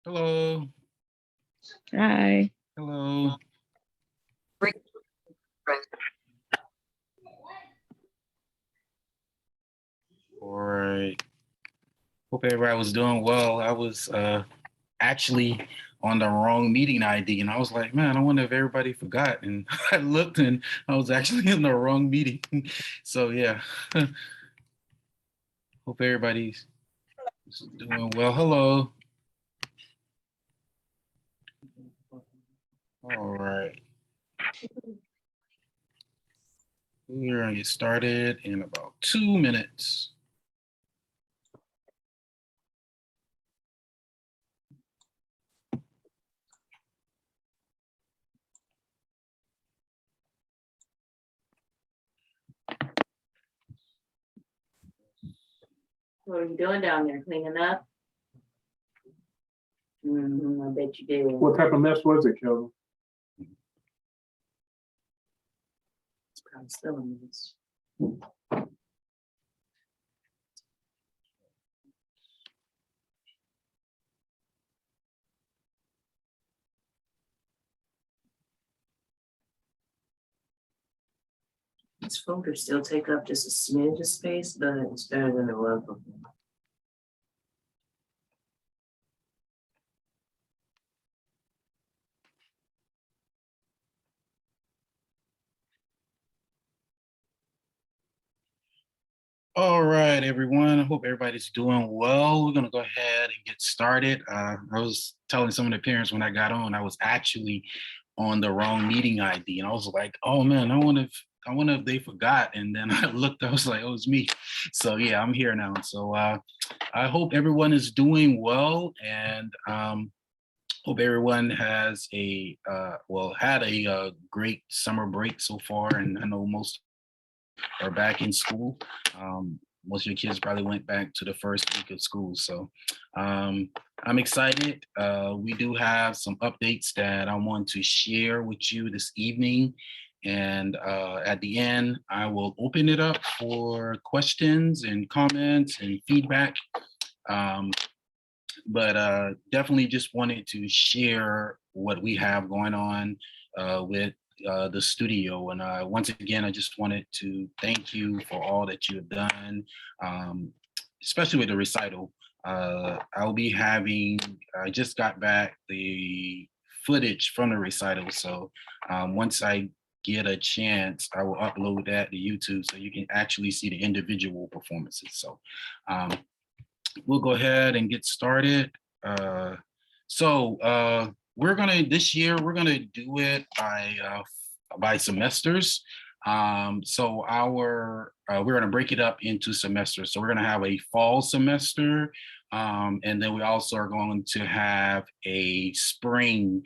Hello. Hi. Hello. All right. Hope everybody was doing well. I was actually on the wrong meeting ID, and I was like, man, I wonder if everybody forgot. And I looked, and I was actually in the wrong meeting. So yeah. Hope everybody's doing well. Hello. All right. We're gonna get started in about 2 minutes. What are you doing down there? Cleaning up? I bet you did. What type of mess was it, Kelvin? It's probably still in this. This folder still take up just a smidge of space, but it's better than it was before. All right, everyone. I hope everybody's doing well. We're going to go ahead and get started. I was telling some of the parents when I got on, I was actually on the wrong meeting ID, and I was like, "Oh man, I wonder if they forgot." And then I looked, I was like, "Oh, it's me." So yeah, I'm here now. So I hope everyone is doing well, and hope everyone has had a great summer break so far. And I know most are back in school. Most of your kids probably went back to the first week of school. So I'm excited. We do have some updates that I want to share with you this evening. And at the end, I will open it up for questions and comments and feedback. But definitely just wanted to share what we have going on with the studio. And once again, I just wanted to thank you for all that you have done, especially with the recital. I'll be I just got back the footage from the recital. So once I get a chance, I will upload that to YouTube so you can actually see the individual performances. So we'll go ahead and get started. So this year we're gonna do it by semesters. So we're gonna break it up into semesters. So we're gonna have a fall semester, and then we also are going to have a spring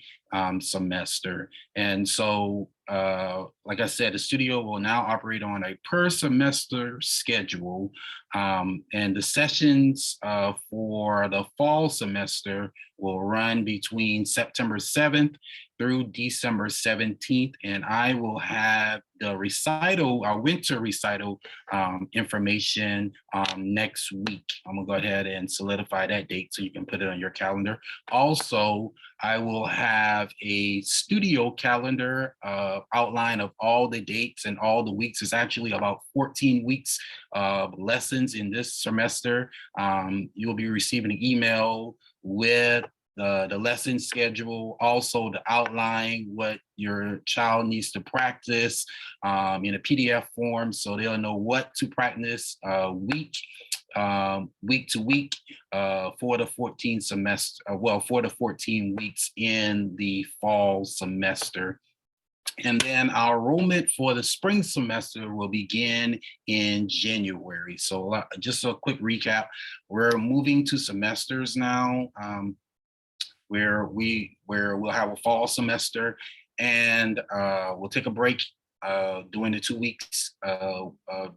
semester. And so, like I said, the studio will now operate on a per semester schedule, and the sessions for the fall semester will run between September 7th through December 17th. And I will have the recital, our winter recital information next week. I'm gonna go ahead and solidify that date so you can put it on your calendar. Also, I will have a studio calendar outline of all the dates and all the weeks. It's actually about 14 weeks of lessons in this semester. You'll be receiving an email with the lesson schedule, also the outline, what your child needs to practice in a PDF form, so they'll know what to practice week to week for the 14 semester, for the 14 weeks in the fall semester. And then our enrollment for the spring semester will begin in January. So just a quick recap, we're moving to semesters now, where we'll have a fall semester, and we'll take a break during the 2 weeks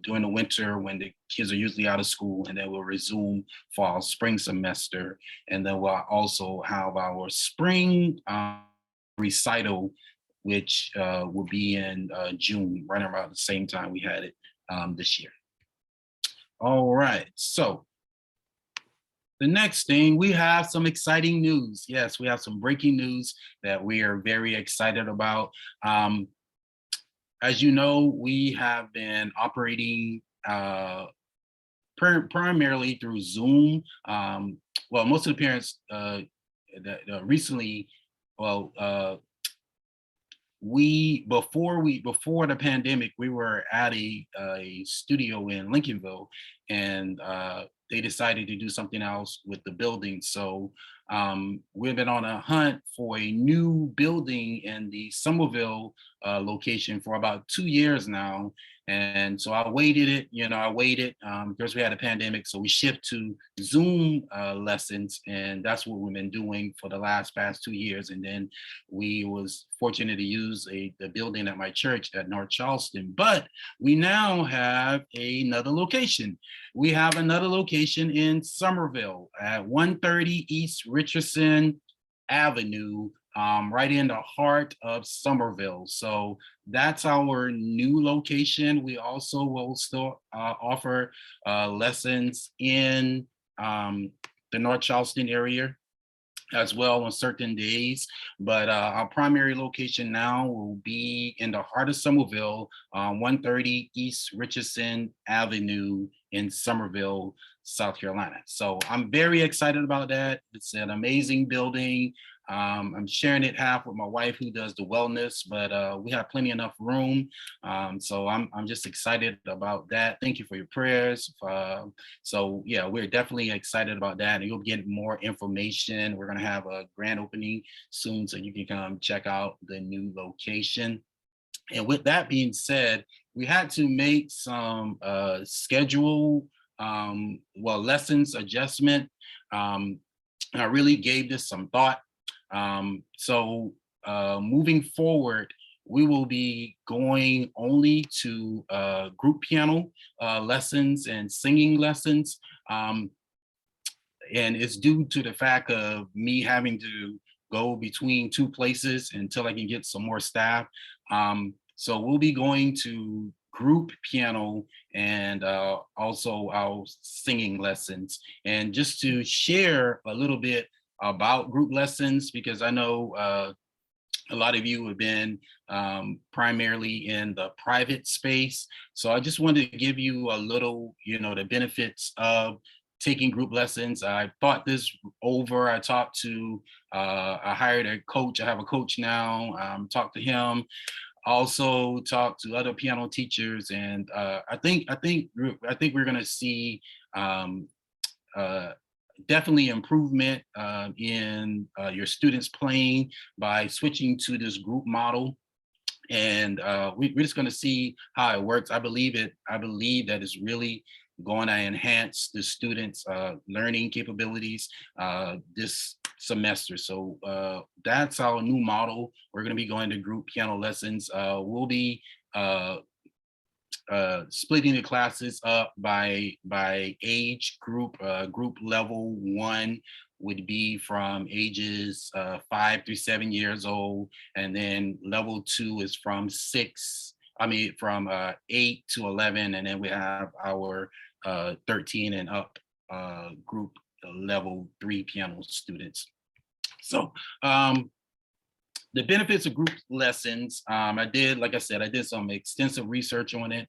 during the winter when the kids are usually out of school, and then we'll resume fall spring semester. And then we'll also have our spring recital, which will be in June, right around the same time we had it this year. All right, so The next thing, we have some exciting news. Yes, we have some breaking news that we are very excited about. As you know, we have been operating primarily through Zoom. Well, most of the parents that recently, well, before the pandemic, we were at a studio in Lincolnville, and they decided to do something else with the building. So we've been on a hunt for a new building in the Somerville location for about 2 years now. And so I waited because we had a pandemic. So we shift to Zoom lessons, and that's what we've been doing for the past 2 years. And then we was fortunate to use the building at my church at North Charleston, but we now have another location. We have another location in Somerville at 130 East Richardson Avenue, right in the heart of Somerville. So that's our new location. We also will still offer lessons in the North Charleston area as well on certain days. But our primary location now will be in the heart of Somerville, 130 East Richardson Avenue in Somerville, South Carolina. So I'm very excited about that. It's an amazing building. I'm sharing it half with my wife who does the wellness, but we have plenty enough room. So I'm just excited about that. Thank you for your prayers. So yeah, we're definitely excited about that. And you'll get more information. We're gonna have a grand opening soon, so you can come check out the new location. And with that being said, we had to make some schedule, lessons adjustment. I really gave this some thought. So moving forward, we will be going only to group piano lessons and singing lessons. And it's due to the fact of me having to go between two places until I can get some more staff. So we'll be going to group piano and also our singing lessons. And just to share a little bit about group lessons, because I know a lot of you have been primarily in the private space. So I just wanted to give you a little, the benefits of taking group lessons. I thought this over. I talked to, I hired a coach. I have a coach now. Talked to him. Also talked to other piano teachers, and I think we're gonna see definitely improvement in your students playing by switching to this group model. And we're just going to see how it works. I believe that it's really going to enhance the students' learning capabilities this semester. So that's our new model. We're going to be going to group piano lessons. We'll be splitting the classes up by age group. Group level 1 would be from ages 5 through 7 years old, and then level 2 is from 8 to 11, and then we have our 13 and up group level 3 piano students. So the benefits of group lessons, I did some extensive research on it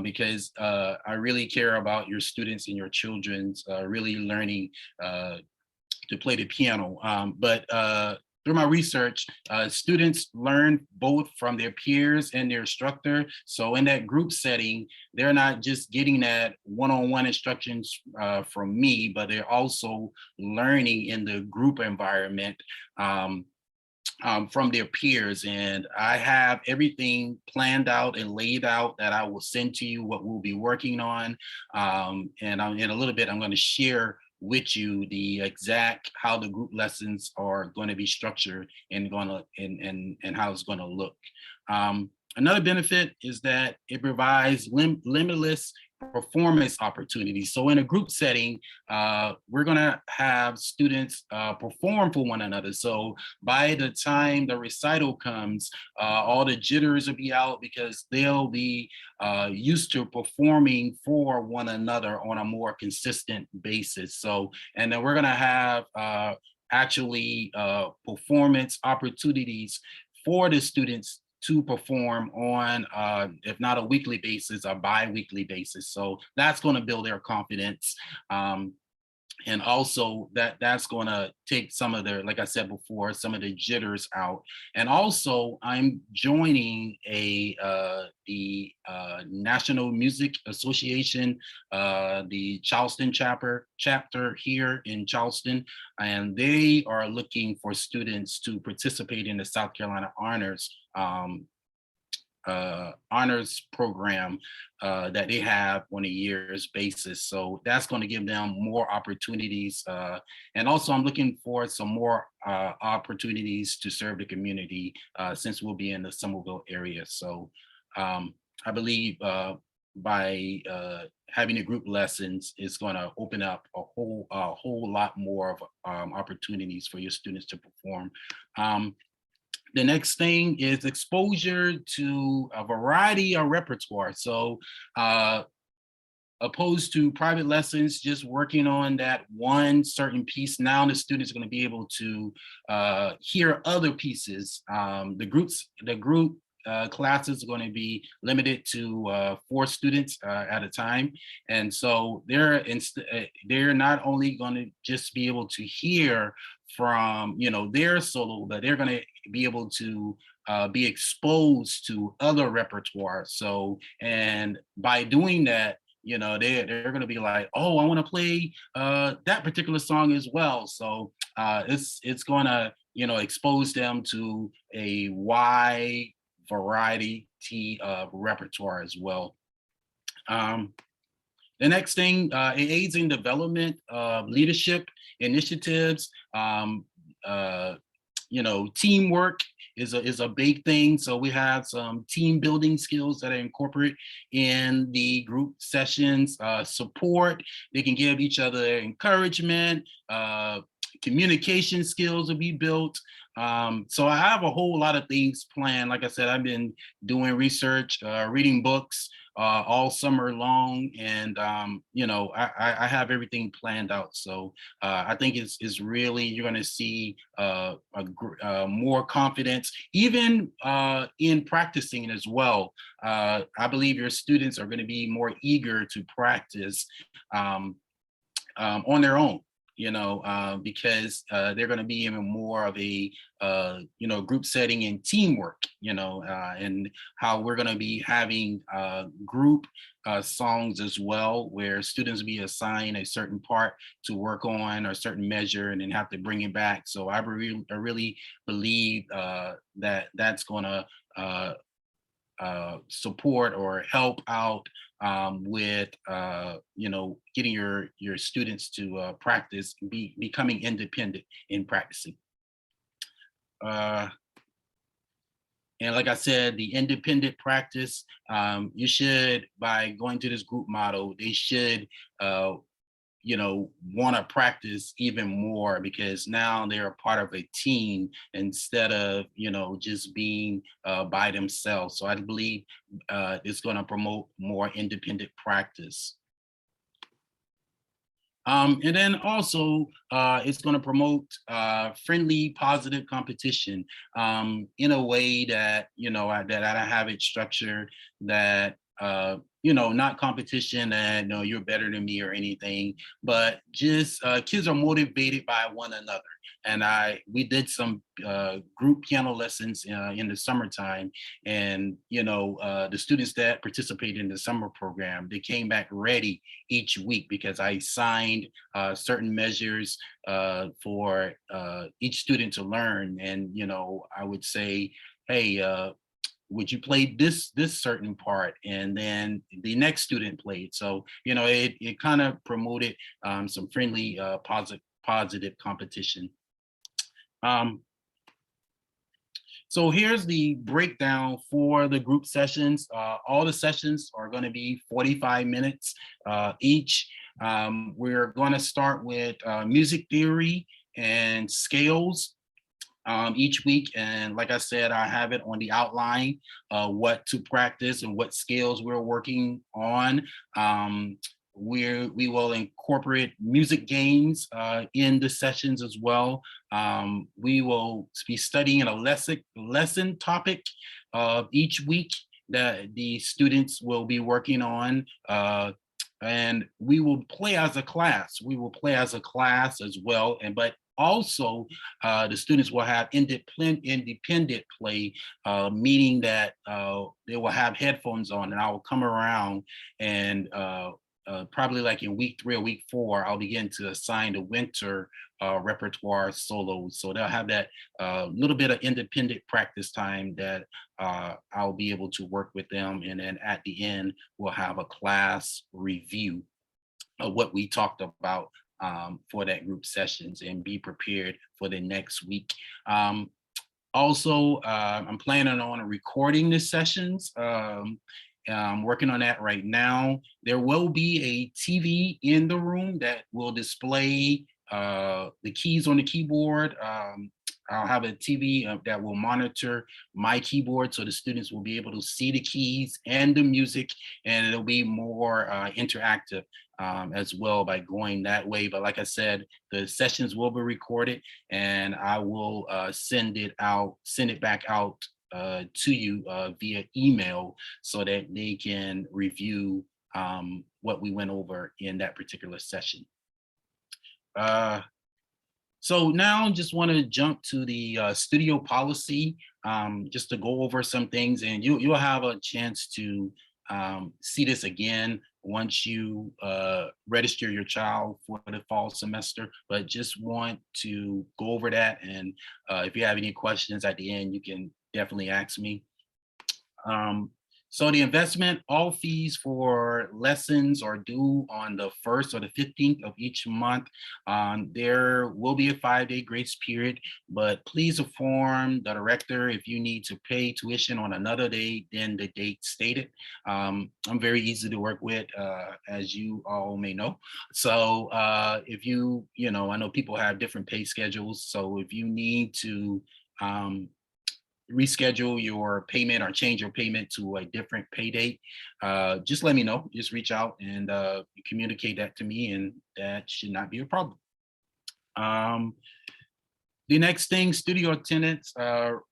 because I really care about your students and your children's really learning to play the piano. But through my research, students learn both from their peers and their instructor. So in that group setting, they're not just getting that one-on-one instructions from me, but they're also learning in the group environment from their peers. And I have everything planned out and laid out that I will send to you, what we'll be working on. And in a little bit, I'm going to share with you the exact how the group lessons are going to be structured and how it's going to look. Another benefit is that it provides limitless performance opportunities. So in a group setting, we're gonna have students perform for one another. So by the time the recital comes, all the jitters will be out because they'll be used to performing for one another on a more consistent basis. So, and then we're gonna have actually performance opportunities for the students to perform on, if not a weekly basis, a bi-weekly basis. So that's going to build their confidence. And also that's going to take some of the, like I said before, some of the jitters out. And also I'm joining the National Music Association, the Charleston chapter here in Charleston, and they are looking for students to participate in the South Carolina honors program that they have on a year's basis. So that's going to give them more opportunities. And also I'm looking for some more opportunities to serve the community since we'll be in the Somerville area. So I believe by having the group lessons is going to open up a whole lot more of opportunities for your students to perform. The next thing is exposure to a variety of repertoire. So opposed to private lessons, just working on that one certain piece, now the students are going to be able to hear other pieces. The group classes are going to be limited to 4 students at a time. And so they're not only going to just be able to hear from, their solo, but they're going to be able to be exposed to other repertoire. So, and by doing that, they're going to be like, oh, I want to play that particular song as well. So it's going to, expose them to a wide variety of repertoire as well. The next thing, it aids in development of leadership initiatives. Teamwork is a big thing. So we have some team building skills that are incorporated in the group sessions. Support, they can give each other encouragement. Communication skills will be built. So I have a whole lot of things planned. Like I said, I've been doing research, reading books all summer long, and I have everything planned out. So I think it's really, you're going to see more confidence, even in practicing as well. I believe your students are going to be more eager to practice on their own. Because they're going to be even more of a, group setting and teamwork, and how we're going to be having group songs as well, where students be assigned a certain part to work on or a certain measure and then have to bring it back. So I really believe that that's going to support or help out with getting your students to practice, becoming independent in practicing. And like I said, the independent practice, you should, by going to this group model, they should want to practice even more, because now they're a part of a team instead of, just being by themselves. So I believe it's going to promote more independent practice. And then also, it's going to promote friendly, positive competition in a way that, that I have it structured, that not competition and you're better than me or anything, but just kids are motivated by one another. And we did some group piano lessons in the summertime, and the students that participated in the summer program, they came back ready each week because I signed certain measures for each student to learn. And I would say, hey, would you play this certain part, and then the next student played. So it kind of promoted some friendly positive competition. So here's the breakdown for the group sessions. All the sessions are going to be 45 minutes each. We're going to start with music theory and scales each week. And like I said, I have it on the outline, what to practice and what skills we're working on. We will incorporate music games in the sessions as well. We will be studying a lesson topic each week that the students will be working on. And we will play as a class. We will play as a class as well. But also, the students will have independent play, meaning that they will have headphones on, and I will come around and probably like in week 3 or week 4, I'll begin to assign the winter repertoire solos. So they'll have that little bit of independent practice time that I'll be able to work with them. And then at the end, we'll have a class review of what we talked about for that group sessions and be prepared for the next week. Also, I'm planning on recording the sessions. I'm working on that right now. There will be a TV in the room that will display the keys on the keyboard. I'll have a TV that will monitor my keyboard so the students will be able to see the keys and the music, and it'll be more interactive as well by going that way. But like I said, the sessions will be recorded, and I will send it back out to you via email so that they can review what we went over in that particular session. So now just want to jump to the studio policy, just to go over some things, and you'll have a chance to see this again once you register your child for the fall semester, but just want to go over that. And if you have any questions at the end, you can definitely ask me. So the investment, all fees for lessons are due on the 1st or the 15th of each month. There will be a 5-day grace period, but please inform the director if you need to pay tuition on another day than the date stated. I'm very easy to work with, as you all may know. So if I know people have different pay schedules. So if you need to reschedule your payment or change your payment to a different pay date, just let me know. Just reach out and communicate that to me, and that should not be a problem. The next thing, studio attendance.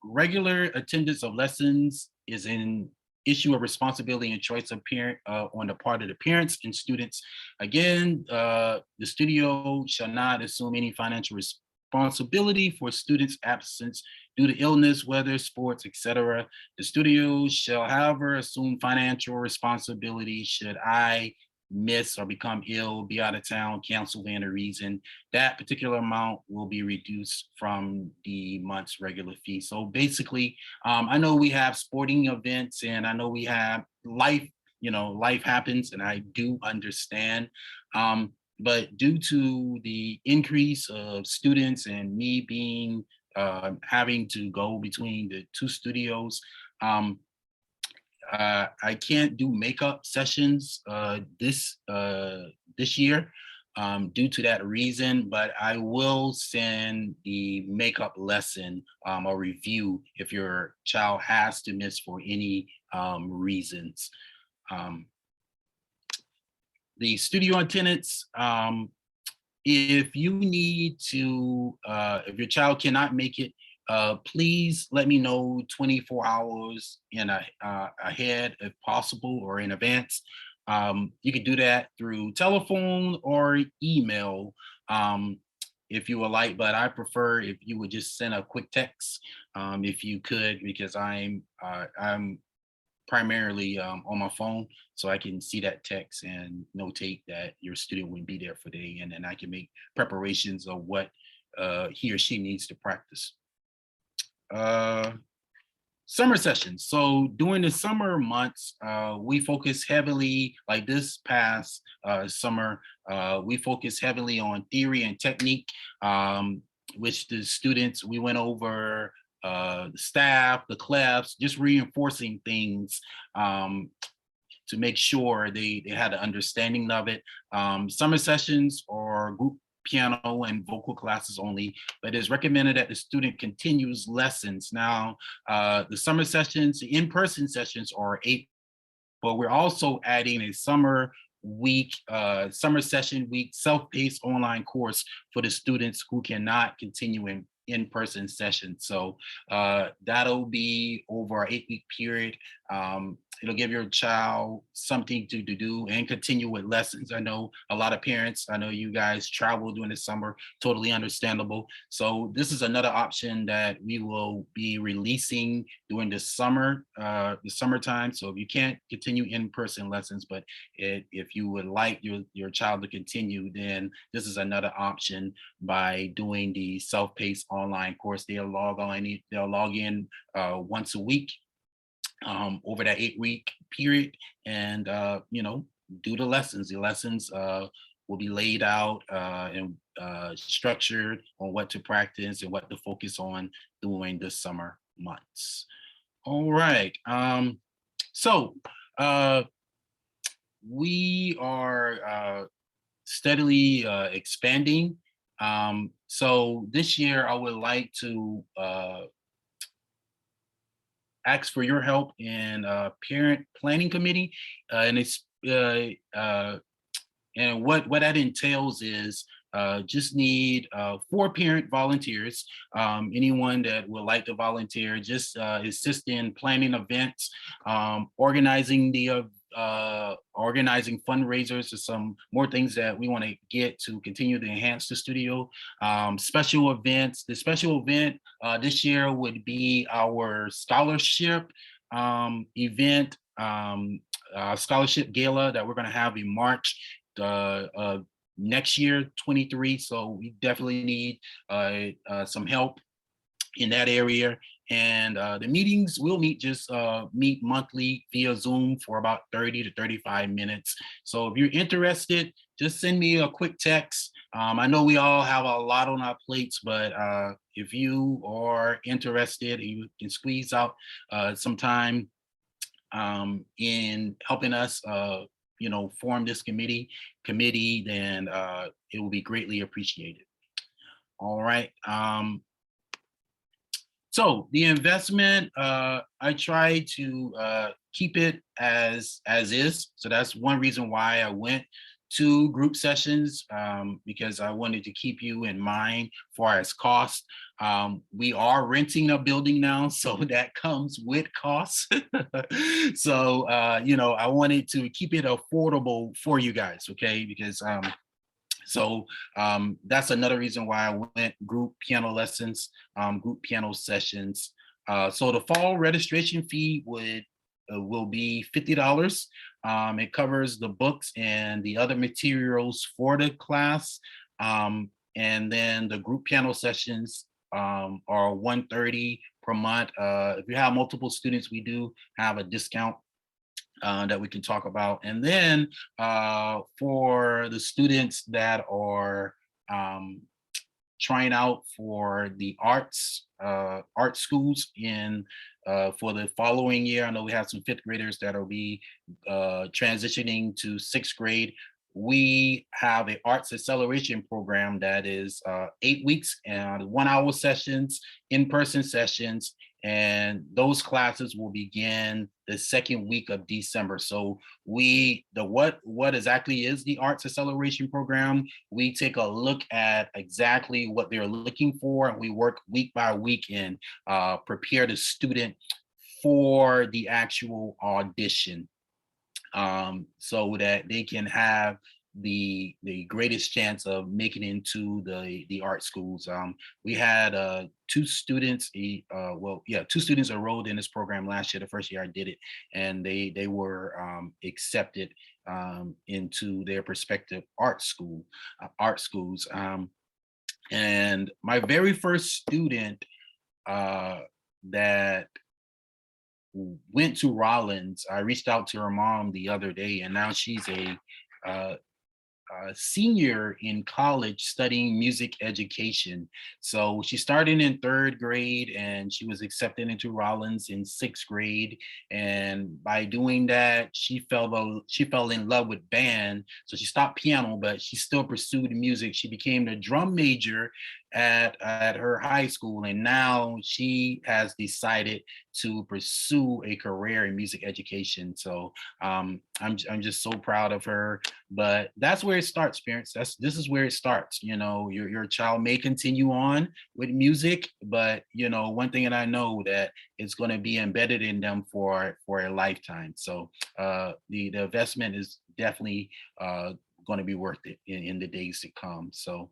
Regular attendance of lessons is an issue of responsibility and choice of parent on the part of the parents and students. Again, the studio shall not assume any financial responsibility for students' absence due to illness, weather, sports, etc. The studio shall, however, assume financial responsibility should I miss or become ill, be out of town, cancel for any reason. That particular amount will be reduced from the month's regular fee. So basically, I know we have sporting events, and I know we have life, life happens, and I do understand. But due to the increase of students and me being having to go between the 2 studios, I can't do makeup sessions this year due to that reason, but I will send the makeup lesson or review if your child has to miss for any reasons. The studio attendance, if you need to, if your child cannot make it, please let me know 24 hours ahead if possible, or in advance. You can do that through telephone or email if you would like, but I prefer if you would just send a quick text if you could, because I'm primarily on my phone, so I can see that text and notate that your student wouldn't be there for the day, and then I can make preparations of what he or she needs to practice. Summer sessions. So during the summer months, we focus heavily, like this past summer, we focus heavily on theory and technique, which the students, we went over the staff, the clefs, just reinforcing things to make sure they had an understanding of it. Summer sessions or group piano and vocal classes only, but it's recommended that the student continues lessons. Now, the summer sessions, the in-person sessions are 8, but we're also adding a summer summer session week self-paced online course for the students who cannot continue in-person sessions. So that'll be over an 8-week period. It'll give your child something to do and continue with lessons. I know a lot of parents, I know you guys travel during the summer, totally understandable. So this is another option that we will be releasing during the summertime. So if you can't continue in-person lessons, but if you would like your child to continue, then this is another option by doing the self-paced online course. They'll log in once a week over that 8-week period, and do the lessons. The lessons will be laid out and structured on what to practice and what to focus on during the summer months. All right. So we are steadily expanding. So this year, I would like to ask for your help in parent planning committee, and it's and what that entails is just need 4 parent volunteers. Anyone that would like to volunteer, just assist in planning events, organizing fundraisers or some more things that we want to get to continue to enhance the studio. Special events. The special event this year would be our scholarship event, scholarship gala that we're going to have in March next year, 23. So we definitely need some help in that area. And the meetings will meet monthly via Zoom for about 30 to 35 minutes. So if you're interested, just send me a quick text. I know we all have a lot on our plates, but if you are interested, you can squeeze out some time in helping us form this committee, then it will be greatly appreciated. All right. So the investment, I try to keep it as is. So that's one reason why I went to group sessions, because I wanted to keep you in mind far as cost. We are renting a building now, so that comes with costs. So, I wanted to keep it affordable for you guys, okay? Because that's another reason why I went group piano lessons, group piano sessions. So the fall registration fee will be $50. It covers the books and the other materials for the class. And then the group piano sessions are $130 per month. If you have multiple students, we do have a discount that we can talk about. And then for the students that are trying out for the art schools for the following year, I know we have some 5th graders that will be transitioning to 6th grade. We have an arts acceleration program that is 8 weeks and 1-hour sessions, in-person sessions, and those classes will begin the 2nd week of December. So what exactly is the Arts Acceleration Program? We take a look at exactly what they're looking for, and we work week by week and prepare the student for the actual audition, so that they can have the greatest chance of making into the art schools. We had 2 students, 2 students enrolled in this program last year, the first year I did it, and they were accepted into their prospective art schools. And my very first student that went to Rollins, I reached out to her mom the other day, and now she's a senior in college studying music education. So she started in third grade and she was accepted into Rollins in sixth grade. And by doing that, she fell in love with band. So she stopped piano, but she still pursued music. She became the drum major at her high school, and now she has decided to pursue a career in music education. So I'm just so proud of her. But that's where it starts, parents. This is where it starts. You know, your child may continue on with music, but you know, one thing that I know that it's going to be embedded in them for a lifetime. So the investment is definitely going to be worth it in the days to come. So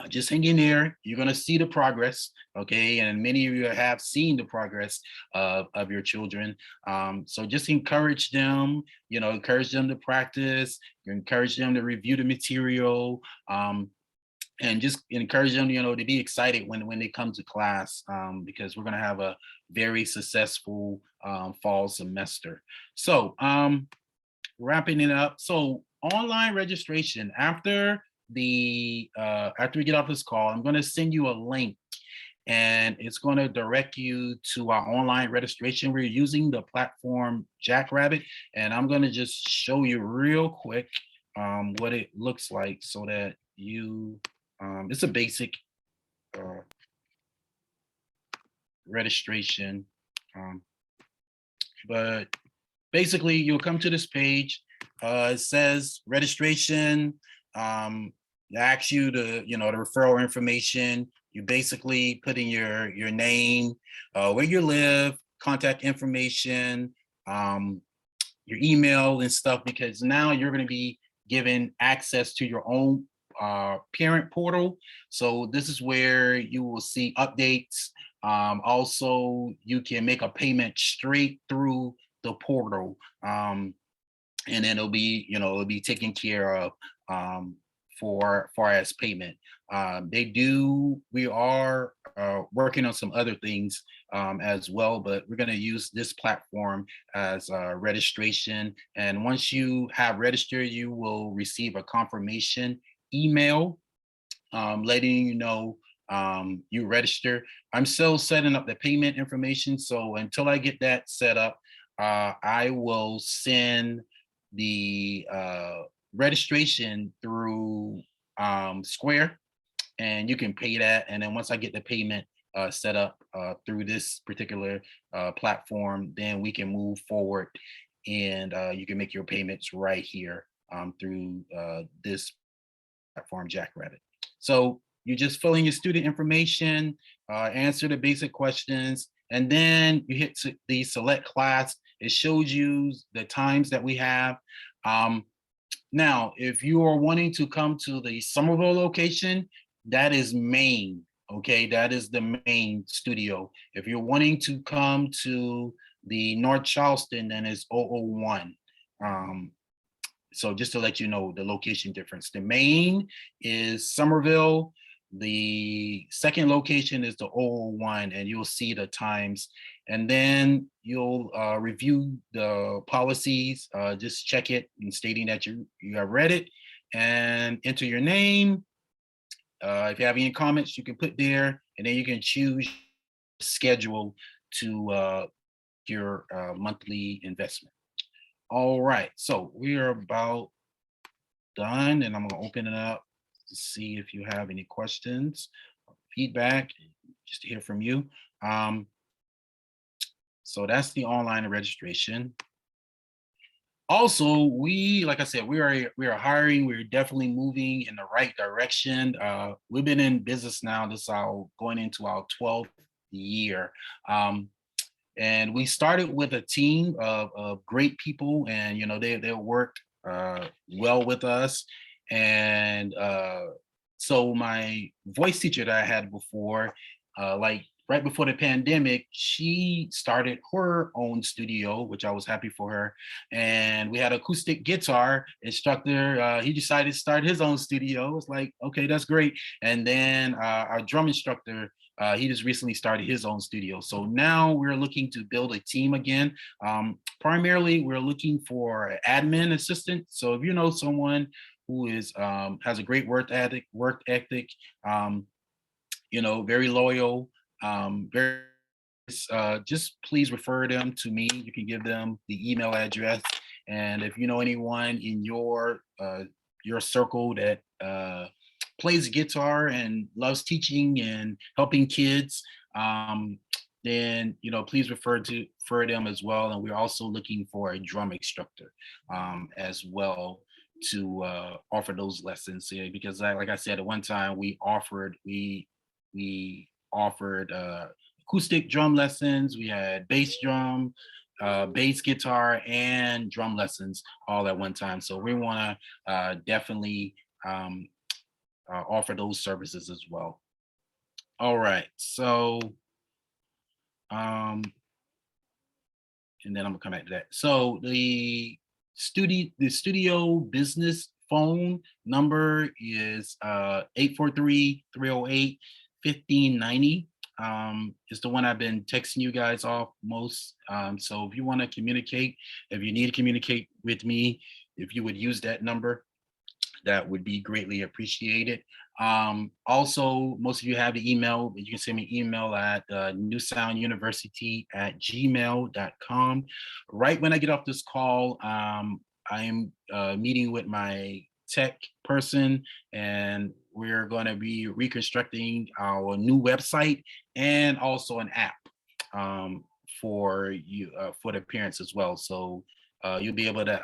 just hang in there. You're going to see the progress, okay? And many of you have seen the progress of your children. So just encourage them, you know, encourage them to practice, encourage them to review the material, and just encourage them, you know, to be excited when they come to class, because we're going to have a very successful fall semester. So wrapping it up. So online registration after we get off this call, I'm going to send you a link and it's going to direct you to our online registration. We're using the platform Jackrabbit, and I'm going to just show you real quick what it looks like so that you, it's a basic registration, but basically you'll come to this page. It says registration. It asks you to, you know, the referral information. You basically put in your name, where you live, contact information, your email and stuff, because now you're going to be given access to your own parent portal. So this is where you will see updates. Also, you can make a payment straight through the portal, and then it'll be, you know, it'll be taken care of for far as payment. We are working on some other things as well, but we're going to use this platform as registration. And once you have registered, you will receive a confirmation email letting you know you register. I'm still setting up the payment information. So until I get that set up, I will send the registration through Square, and you can pay that. And then once I get the payment set up through this particular platform, then we can move forward and you can make your payments right here through this platform, Jackrabbit. So you just fill in your student information, answer the basic questions, and then you hit the select class. It shows you the times that we have. Now, if you are wanting to come to the Somerville location, that is Maine, okay? That is the main studio. If you're wanting to come to the North Charleston, then it's 001. So just to let you know the location difference. The main is Somerville. The second location is the 001, and you'll see the times. And then you'll review the policies, just check it and stating that you have read it, and enter your name. If you have any comments, you can put there, and then you can choose schedule to your monthly investment. All right, so we are about done, and I'm going to open it up to see if you have any questions, feedback, just to hear from you. So that's the online registration. Also, like I said, we are hiring. We're definitely moving in the right direction. We've been in business now. This is going into our 12th year. And we started with a team of great people, and you know they worked well with us. And so my voice teacher that I had before, like right before the pandemic, she started her own studio, which I was happy for her. And we had an acoustic guitar instructor. He decided to start his own studio. It's like, okay, that's great. And then our drum instructor, he just recently started his own studio. So now we're looking to build a team again. Primarily, we're looking for an admin assistant. So if you know someone who is has a great work ethic, very loyal, very just please refer them to me. You can give them the email address. And if you know anyone in your circle that plays guitar and loves teaching and helping kids, then please refer them as well. And we're also looking for a drum instructor as well to offer those lessons. Yeah, because like I said, at one time we offered acoustic drum lessons. We had bass drum, bass guitar, and drum lessons all at one time. So we want to definitely offer those services as well. All right. So, um, and then I'm gonna come back to that. So the studio business phone number is 843-308-1590. It's the one I've been texting you guys off most. So if you want to communicate, if you need to communicate with me, if you would use that number, that would be greatly appreciated. Also, most of you have the email, but you can send me email at newsounduniversity@gmail.com. Right when I get off this call, I am meeting with my tech person, and we're going to be reconstructing our new website and also an app for you for the parents as well. So you'll be able to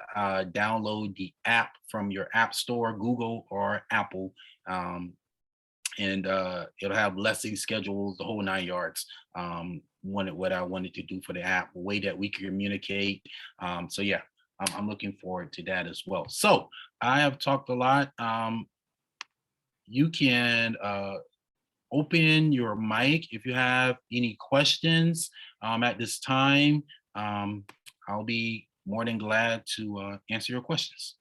download the app from your app store, Google or Apple, and it'll have lesson schedules, the whole 9 yards. What I wanted to do for the app, a way that we can communicate. So yeah, I'm looking forward to that as well. So I have talked a lot. You can open your mic if you have any questions at this time. I'll be more than glad to answer your questions.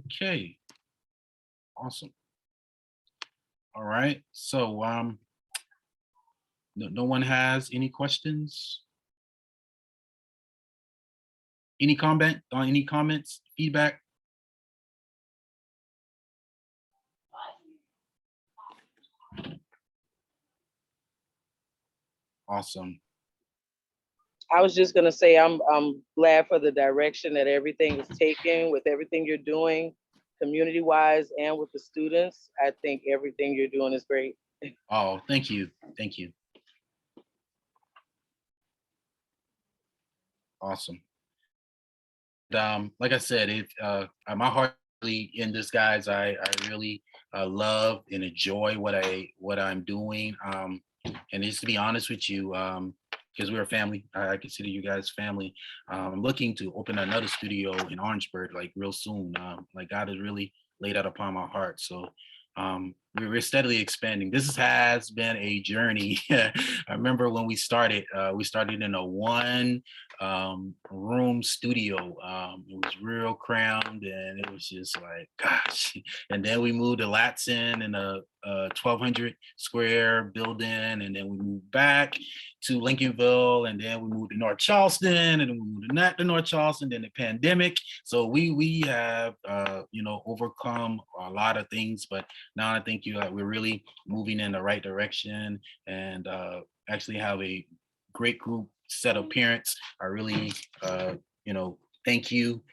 Okay, awesome. All right, so no one has any questions? Any comments, feedback? Awesome. I was just gonna say I'm glad for the direction that everything is taken with everything you're doing, community-wise and with the students. I think everything you're doing is great. Oh, thank you. Thank you. Awesome. Like I said, my heart really in this, guys. I really love and enjoy what I'm doing. And just to be honest with you, because we're a family, I consider you guys family. I'm looking to open another studio in Orangeburg like real soon. Like God has really laid that upon my heart. So we're steadily expanding. This has been a journey. I remember when we started in a one room studio. It was real crammed and it was just like, gosh. And then we moved to Latson in a 1,200 square building, and then we moved back to Lincolnville, and then we moved to North Charleston, and then we moved to North Charleston, then the pandemic. So we have overcome a lot of things, but now I think we're really moving in the right direction, and actually have a great group set of parents. I really thank you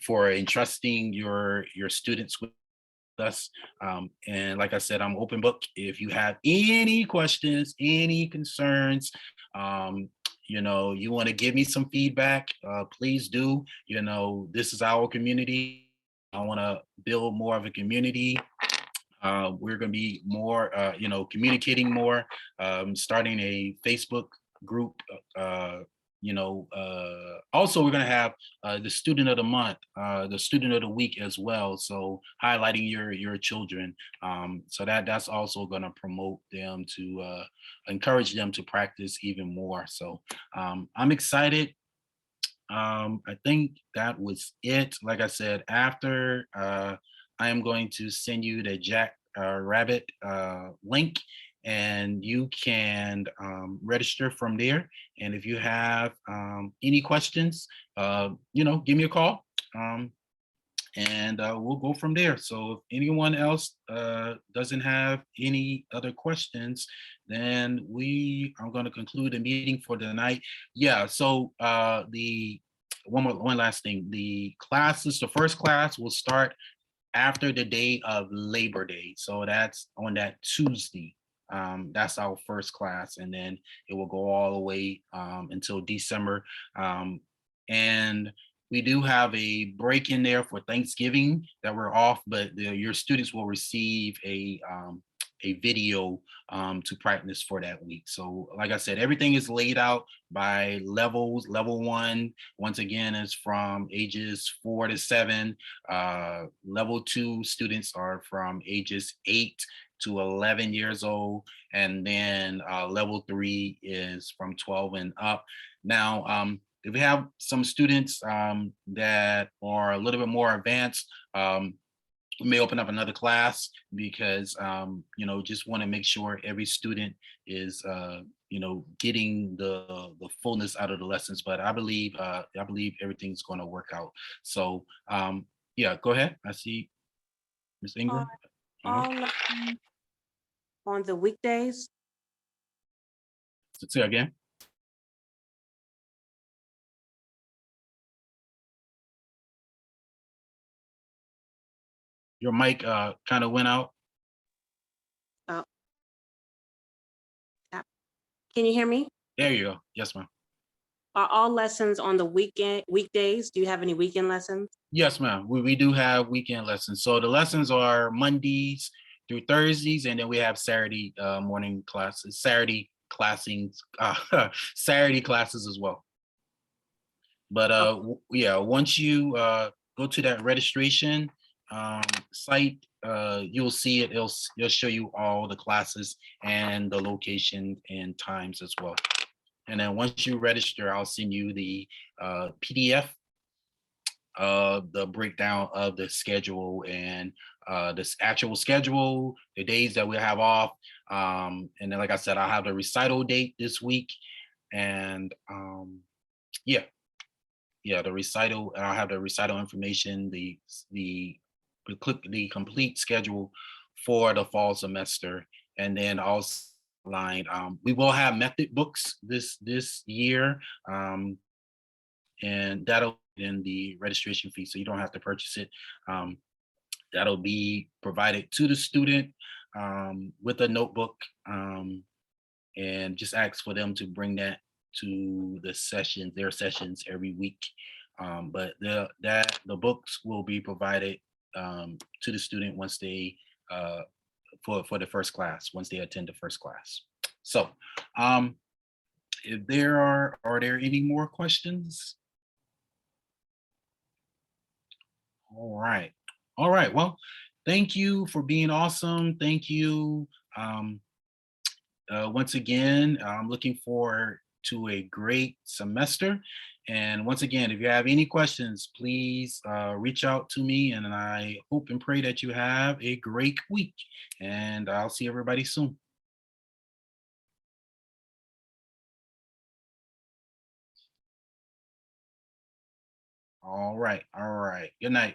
for entrusting your students with us. And like I said, I'm open book. If you have any questions, any concerns, you want to give me some feedback, please do. This is our community. I want to build more of a community. We're going to be more, communicating more, starting a Facebook group. Also, we're going to have the student of the month, the student of the week as well. So highlighting your children. So that's also going to promote them to encourage them to practice even more. So I'm excited. I think that was it. Like I said, after I am going to send you the Jack Rabbit link, and you can register from there. And if you have any questions, give me a call. And we'll go from there. So if anyone else doesn't have any other questions, then I'm going to conclude the meeting for the night. Yeah. So the one last thing. The first class will start after the day of Labor Day. So that's on that Tuesday. That's our first class, and then it will go all the way until December. And we do have a break in there for Thanksgiving that we're off, but your students will receive a video to practice for that week. So like I said, everything is laid out by levels. Level 1, once again, is from ages 4 to 7. Level 2 students are from ages 8 to 11 years old. And then level 3 is from 12 and up. Now, if we have some students that are a little bit more advanced, we may open up another class because, just want to make sure every student is, getting the fullness out of the lessons. But I believe everything's going to work out. So, yeah, go ahead. I see Ms. Ingram. All lessons on the weekdays? Say again. Your mic kind of went out. Oh. Can you hear me? There you go. Yes, ma'am. Are all lessons on the weekdays? Do you have any weekend lessons? Yes, ma'am. We do have weekend lessons. So the lessons are Mondays through Thursdays, and then we have Saturday morning classes, Saturday classes as well. But yeah, once you go to that registration site, you'll see it. It'll show you all the classes and the location and times as well. And then once you register, I'll send you the PDF of the breakdown of the schedule and this actual schedule, the days that we have off. And then, like I said, I'll have the recital date this week. And yeah, the recital, and I'll have the recital information, the complete schedule for the fall semester. And then also we will have method books this year, and that'll in the registration fee, so you don't have to purchase it. That'll be provided to the student with a notebook, and just ask for them to bring that to their sessions every week. But the books will be provided to the student once they for the first class, once they attend the first class. So if are there any more questions? All right. Well, thank you for being awesome. Thank you. Once again, I'm looking forward to a great semester. And once again, if you have any questions, please reach out to me, and I hope and pray that you have a great week. And I'll see everybody soon. All right. Good night.